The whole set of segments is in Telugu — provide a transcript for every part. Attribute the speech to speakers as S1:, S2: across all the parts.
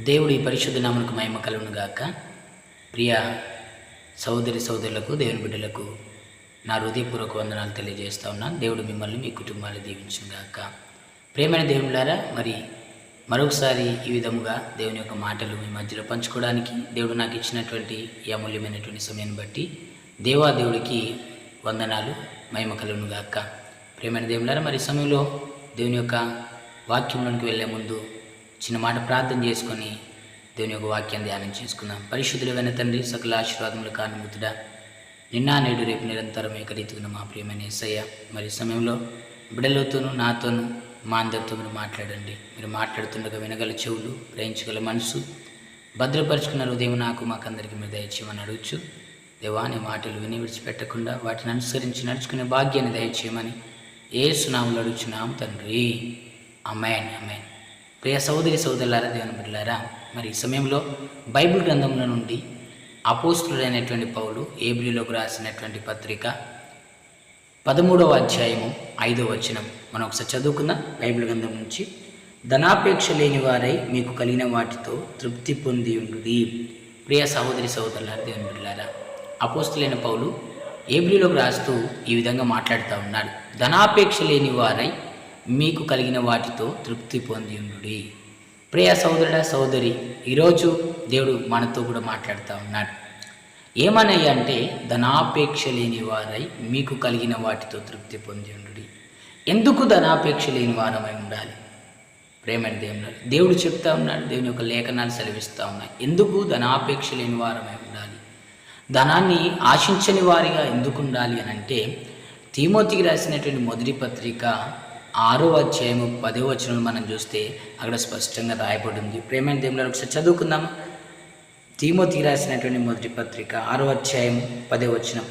S1: దేవుడి పరిశుద్ధ నామమునకు మహిమ కలుగును గాక. ప్రియ సహోదరి సహోదరులకు, దేవుని బిడ్డలకు నా హృదయపూర్వక వందనాలు తెలియజేస్తా ఉన్నాను. దేవుడు మిమ్మల్ని మీ కుటుంబాన్ని దీవించును గాక. ప్రేమైన దేవులారా, మరి మరొకసారి ఈ విధముగా దేవుని యొక్క మాటలు మీ మధ్యలో పంచుకోవడానికి దేవుడు నాకు ఇచ్చినటువంటి ఈ అమూల్యమైనటువంటి సమయాన్ని బట్టి దేవుడికి వందనాలు, మహిమ కలుగును గాక. ప్రేమైన దేవులారా, మరి సమయంలో దేవుని యొక్క వాక్యంలోనికి వెళ్ళే ముందు చిన్న మాట ప్రార్థన చేసుకొని దేవుని యొక్క వాక్యాన్ని ధ్యానం చేసుకుందాం. పరిశుద్ధులైన తండ్రి, సకల ఆశీర్వాదములు కారణముతుడా, నిన్న నేడు రేపు నిరంతరం ఏకరీతిగా మా ప్రియమైన యేసయ్య, మరి సమయంలో బిడ్డలతోనూ నాతోనూ మా అందరితో మీరు మాట్లాడండి. మీరు మాట్లాడుతుండగా వినగల చెవులు, గ్రహించగల మనసు, భద్రపరుచుకున్న హృదయం మాకందరికీ మీరు దయచేయమని అడుగుచు. దేవా, నీ మాటలు విని విడిచిపెట్టకుండా వాటిని అనుసరించి నడుచుకునే భాగ్యాన్ని దయచేయమని యేసు నామములో అడుగుచున్నాం తండ్రి. ఆమేన్, ఆమేన్. ప్రియ సహోదరి సహోదరులారా, దేవుని బిడ్డలారా, మరి ఈ సమయంలో బైబిల్ గ్రంథంలో నుండి అపోస్తులుడైనటువంటి పౌలు హెబ్రీయులకు రాసినటువంటి పత్రిక 13వ అధ్యాయము 5వ వచనం మనం ఒకసారి చదువుకుందాం. బైబిల్ గ్రంథం నుంచి, ధనాపేక్ష లేని వారై మీకు కలిగిన వాటితో తృప్తి పొంది ఉండుడి. ప్రియ సహోదరి సహోదరులారా, దేవుని బిడ్డలారా, అపోస్తులైన పౌలు హెబ్రీయులకు రాస్తూ ఈ విధంగా మాట్లాడుతూ ఉన్నాడు. ధనాపేక్ష లేని వారై మీకు కలిగిన వాటితో తృప్తి పొంది ఉండుడి. ప్రియ సహోదరుడా, సహోదరి, ఈరోజు దేవుడు మనతో కూడా మాట్లాడుతూ ఉన్నాడు. ఏమనయ్యా అంటే, ధనాపేక్ష లేని వారై మీకు కలిగిన వాటితో తృప్తి పొంది ఉండుడి. ఎందుకు ధనాపేక్ష లేని వారమై ఉండాలి? ప్రేమైన దేవుడు చెప్తా ఉన్నాడు, దేవుని యొక్క లేఖనాలు సెలవిస్తూ ఉన్నాయి. ఎందుకు ధనాపేక్ష లేని వారమై ఉండాలి, ధనాన్ని ఆశించని వారిగా ఎందుకు ఉండాలి అని అంటే, తిమోతికి రాసినటువంటి మొదటి పత్రిక 6వ అధ్యాయము 10వ వచనం మనం చూస్తే అక్కడ స్పష్టంగా రాయబడింది. ప్రేమైన దేవుని ఒకసారి చదువుకుందాము. తిమోతికి రాసినటువంటి మొదటి పత్రిక 6వ అధ్యాయం 10వ వచనం,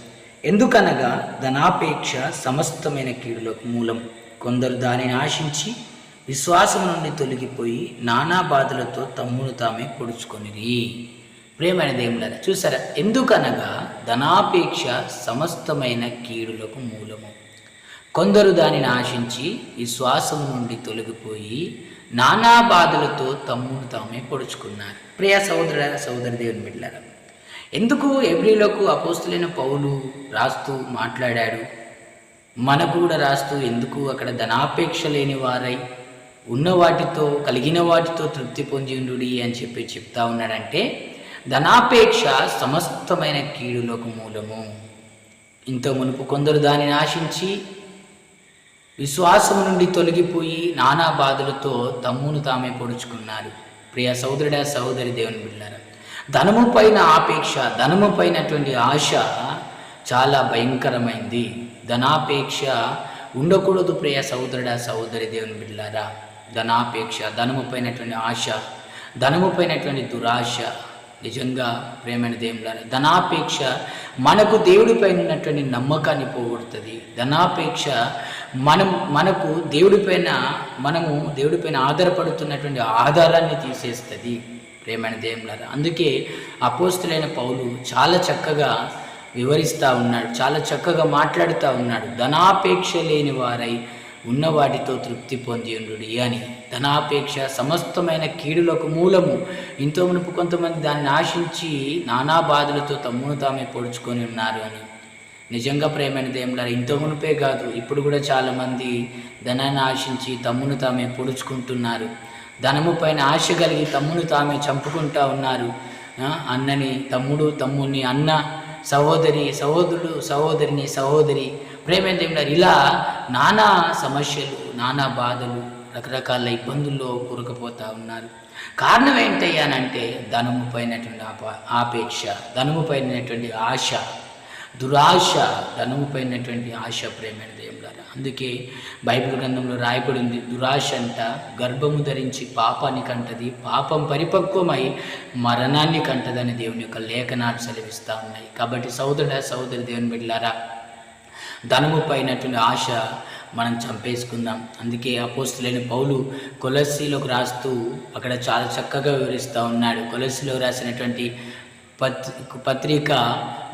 S1: ఎందుకనగా ధనాపేక్ష సమస్తమైన కీడులకు మూలం. కొందరు దానిని ఆశించి విశ్వాసం నుండి తొలగిపోయి నానా బాధలతో తమ్మును తామే పొడుచుకొనిరి. ప్రేమైన దేవులారా, చూసారా? ఎందుకనగా ధనాపేక్ష సమస్తమైన కీడులకు మూలము. కొందరు దానిని ఆశించి విశ్వాసం నుండి తొలగిపోయి నానా బాధలతో తమ్మును తామే పొడుచుకున్నారు. ప్రియ సహోదరి దేవుని బిడ్డలారా, ఎందుకు హెబ్రీయులకు అపోస్తులైన పౌలు రాస్తూ మాట్లాడాడు, మనకు కూడా రాస్తూ ఎందుకు అక్కడ ధనాపేక్ష లేని వారై ఉన్న వాటితో, కలిగిన వాటితో తృప్తి పొంది ఉండుడి అని చెప్తా ఉన్నాడంటే, ధనాపేక్ష సమస్తమైన కీడులకు మూలము. ఇంత మునుపు కొందరు దానిని ఆశించి విశ్వాసం నుండి తొలగిపోయి నానా బాధలతో తమ్మును తామే పొడుచుకున్నారు. ప్రియ సహోదరుడా, సహోదరి, దేవుని బిడ్డలారా, ధనము పైన ఆపేక్ష, ధనము పైనటువంటి ఆశ చాలా భయంకరమైంది. ధనాపేక్ష ఉండకూడదు. ప్రియ సహోదరుడా, సహోదరి, దేవుని బిడ్డలారా, ధనాపేక్ష, ధనము పైనటువంటి ఆశ, ధనము పైనటువంటి దురాశ నిజంగా ప్రేమైన దేవులారా, ధనాపేక్ష మనకు దేవుడిపైన ఉన్నటువంటి నమ్మకాన్ని పోగొడుతుంది. ధనాపేక్ష మనకు మనము దేవుడిపైన ఆధారపడుతున్నటువంటి ఆధారాన్ని తీసేస్తుంది. ప్రేమైన దేవులారా, అందుకే అపోస్తులైన పౌలు చాలా చక్కగా వివరిస్తూ ఉన్నాడు, చాలా చక్కగా మాట్లాడుతూ ఉన్నాడు. ధనాపేక్ష లేని వారై ఉన్న వాటితో తృప్తి పొంది ఉండుడి అని. ధనాపేక్ష సమస్తమైన కీడులకు మూలము. ఇంతో మునుపు కొంతమంది దాన్ని ఆశించి నానా బాధలతో తమ్మును తామే పొడుచుకొని ఉన్నారు అని. నిజంగా ప్రేమైన దేవులారా, ఇంతో మునుపే కాదు, ఇప్పుడు కూడా చాలామంది ధనాన్ని ఆశించి తమ్మును తామే పొడుచుకుంటున్నారు. ధనము పైన ఆశ కలిగి తమ్మును తామే చంపుకుంటూ ఉన్నారు. అన్నని తమ్ముడు, తమ్ముని అన్న, సహోదరి సహోదరుడు, సహోదరిని సహోదరి. ప్రేమైన దేవులారా, ఇలా నానా సమస్యలు, నానా బాధలు, రకరకాల ఇబ్బందుల్లో కూరుకుపోతూ ఉన్నారు. కారణం ఏంటయ్యానంటే, ధనము పైనటువంటి ఆపేక్ష, ధనము పైనటువంటి ఆశ, దురాశ, ధనము పైనటువంటి ఆశ. ప్రేమైన దేవులారా, అందుకే బైబిల్ గ్రంథంలో రాయబడింది, దురాశ అంట గర్భము ధరించి పాపాన్ని కంటది, పాపం పరిపక్వమై మరణాన్ని కంటదని దేవుని యొక్క లేఖనాలు సెలవిస్తూ ఉన్నాయి. కాబట్టి సహోదరుడా, సహోదరి, దేవుని బిడ్డలారా, ధనము పైనటువంటి ఆశ మనం చంపేసుకుందాం. అందుకే అపోస్తులైన పౌలు కొలస్సీలోకి రాస్తూ అక్కడ చాలా చక్కగా వివరిస్తూ ఉన్నాడు. కొలస్సీలో రాసినటువంటి పత్రిక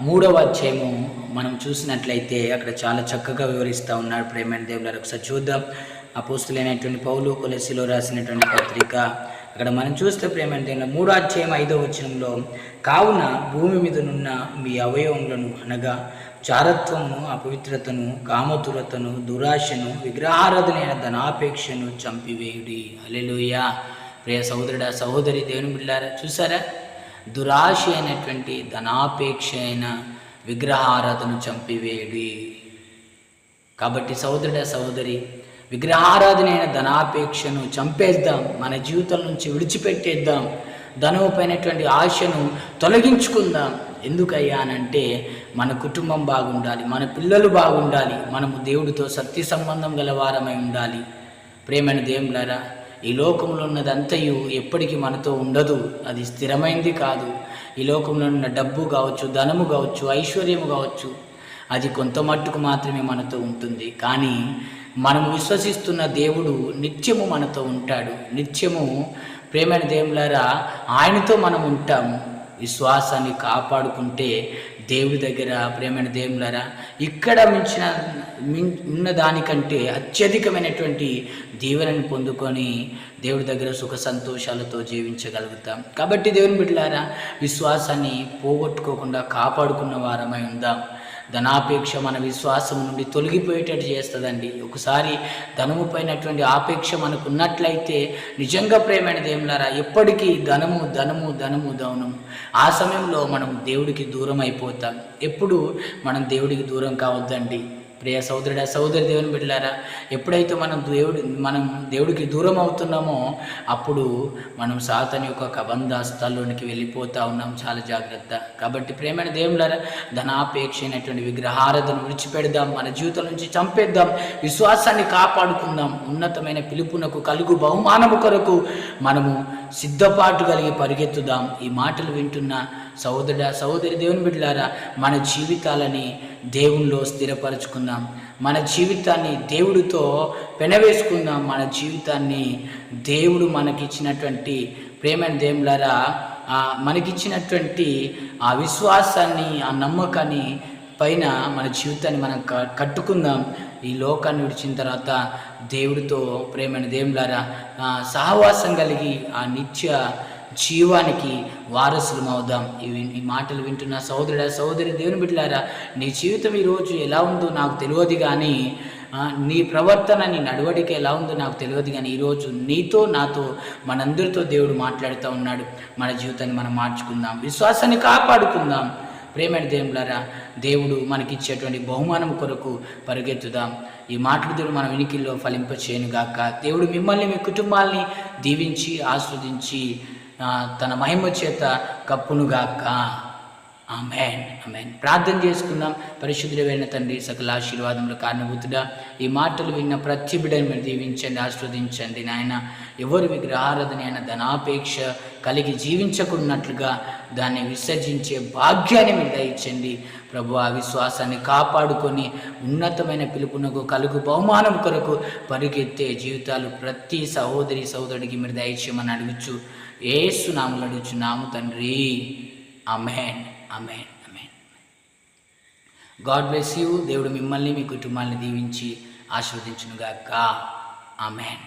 S1: 3వ అధ్యాయము మనం చూసినట్లయితే అక్కడ చాలా చక్కగా వివరిస్తూ ఉన్నాడు. ప్రేమైన దేవులారా, ఒకసారి చూద్దాం. అపోస్తులైనటువంటి పౌలు కొలస్సీలో రాసినటువంటి పత్రిక అక్కడ మనం చూస్తే ప్రేమైన దేవుని 3వ అధ్యాయం 5వ వచనంలో, కావున భూమి మీదనున్న మీ అవయవములను అనగా చారత్వమును, అపవిత్రతను, కామతురతను, దురాశను, విగ్రహారాధనైన ధనాపేక్షను చంపివేయుడి. హల్లెలూయా. ప్రియ సహోదరుడా, సహోదరి, దేవుని బిడ్డలారా, చూసారా? దురాశ అయినటువంటి ధనాపేక్ష అయిన విగ్రహారాధనను చంపివేయుడి. కాబట్టి సహోదరుడా, సహోదరి, విగ్రహారాధన అయిన ధనాపేక్షను చంపేద్దాం, మన జీవితం నుంచి విడిచిపెట్టేద్దాం, ధనముపైనటువంటి ఆశను తొలగించుకుందాం. ఎందుకయ్యా అనంటే మన కుటుంబం బాగుండాలి, మన పిల్లలు బాగుండాలి, మనము దేవుడితో సత్య సంబంధం గలవారమై ఉండాలి. ప్రేమైన దేవులారా, ఈ లోకంలో ఉన్నదంతయు ఎప్పటికీ మనతో ఉండదు, అది స్థిరమైంది కాదు. ఈ లోకంలో ఉన్న డబ్బు కావచ్చు, ధనము కావచ్చు, ఐశ్వర్యము కావచ్చు, అది కొంత మట్టుకు మాత్రమే మనతో ఉంటుంది. కానీ మనము విశ్వసిస్తున్న దేవుడు నిత్యము మనతో ఉంటాడు. నిత్యము ప్రేమైన దేవులారా ఆయనతో మనం ఉంటాము. విశ్వాసాన్ని కాపాడుకుంటే దేవుడి దగ్గర ప్రేమైన దేవులారా ఇక్కడ ఉన్న దానికంటే అత్యధికమైనటువంటి దీవెనని పొందుకొని దేవుడి దగ్గర సుఖ సంతోషాలతో జీవించగలుగుతాం. కాబట్టి దేవుని బిడ్డలారా, విశ్వాసాన్ని పోగొట్టుకోకుండా కాపాడుకున్న వారమై ఉందాం. ధనాపేక్ష మన విశ్వాసం నుండి తొలగిపోయేటట్టు చేస్తుందండి. ఒకసారి ధనము పైనటువంటి ఆపేక్ష మనకు ఉన్నట్లయితే నిజంగా ప్రేమైన దేవులారా ఎప్పటికీ ధనము ధనము ధనము ధనము ఆ సమయంలో మనం దేవుడికి దూరం అయిపోతాం. ఎప్పుడు మనం దేవుడికి దూరం కావద్దండి. ప్రియ సహోదరుడా, సహోదరి, దేవుని బిడ్డలారా, ఎప్పుడైతే మనం దేవుడికి దూరం అవుతున్నామో అప్పుడు మనం సాతాను యొక్క కబంధాస్తాల్లోనికి వెళ్ళిపోతూ ఉన్నాం. చాలా జాగ్రత్త. కాబట్టి ప్రేమైన దేవులారా, ధనాపేక్ష అయినటువంటి విగ్రహారాధన విడిచిపెడదాం, మన జీవితం నుంచి చంపేద్దాం, విశ్వాసాన్ని కాపాడుకుందాం. ఉన్నతమైన పిలుపునకు కలుగు బహుమానము కొరకు మనము సిద్ధపాటు కలిగి పరిగెత్తుదాం. ఈ మాటలు వింటున్న సహోదరుడా, సహోదరి, దేవుని బిడ్డలారా, మన జీవితాలని దేవునిలో స్థిరపరచుకుందాం, మన జీవితాన్ని దేవుడితో పెనవేసుకుందాం, మన జీవితాన్ని దేవుడు మనకిచ్చినటువంటి ప్రేమైన దేవులారా మనకిచ్చినటువంటి ఆ విశ్వాసాన్ని, ఆ నమ్మకాన్ని పైన మన జీవితాన్ని మనం కట్టుకుందాం. ఈ లోకాన్ని విడిచిన తర్వాత దేవుడితో ప్రేమైన దేవులారా సహవాసం కలిగి ఆ నిత్య జీవానికి వారసులం అవుదాం. ఈ మాటలు వింటున్న సహోదరుడా, సహోదరి, దేవుని బిడ్డలారా, నీ జీవితం ఈరోజు ఎలా ఉందో నాకు తెలియదు, కానీ నీ ప్రవర్తన, నీ నడవడిక ఎలా ఉందో నాకు తెలియదు, కానీ ఈరోజు నీతో, నాతో, మనందరితో దేవుడు మాట్లాడుతూ ఉన్నాడు. మన జీవితాన్ని మనం మార్చుకుందాం, విశ్వాసాన్ని కాపాడుకుందాం. ప్రేమైన దేవులారా, దేవుడు మనకిచ్చేటువంటి బహుమానం కొరకు పరిగెత్తుదాం. ఈ మాటలు దేవుడు మన వినికిల్లో ఫలింపచేయనుగాక. దేవుడు మిమ్మల్ని, మీ కుటుంబాల్ని దీవించి ఆస్వాదించి తన మహిమ చేత కప్పునుగాక. ఆమేన్, ఆమేన్. ప్రార్థన చేసుకుందాం. పరిశుద్ధుడైన తండ్రి, సకల ఆశీర్వాదముల కారణభూతుడా, ఈ మాటలు విన్న ప్రతి బిడ్డని మీరు దీవించండి, ఆస్వాదించండి నాయన. ఎవరు విగ్రహారాధన అయిన ధనాపేక్ష కలిగి జీవించకున్నట్లుగా దాన్ని విసర్జించే భాగ్యాన్ని మీరు దయచండి ప్రభు. ఆ విశ్వాసాన్ని కాపాడుకొని ఉన్నతమైన పిలుపునకు కలుగు బహుమానం కొరకు పరిగెత్తే జీవితాలు ప్రతి సహోదరి సహోదరుడికి మీరు దయచేయమని అడుగుచు యేసు నామములో అడుగుచున్నాము తండ్రి. Amen, amen, amen. God bless you. దేవుడు మిమ్మల్ని, మీ కుటుంబాన్ని దీవించి ఆశీర్వదించునుగాక. ఆమేన్.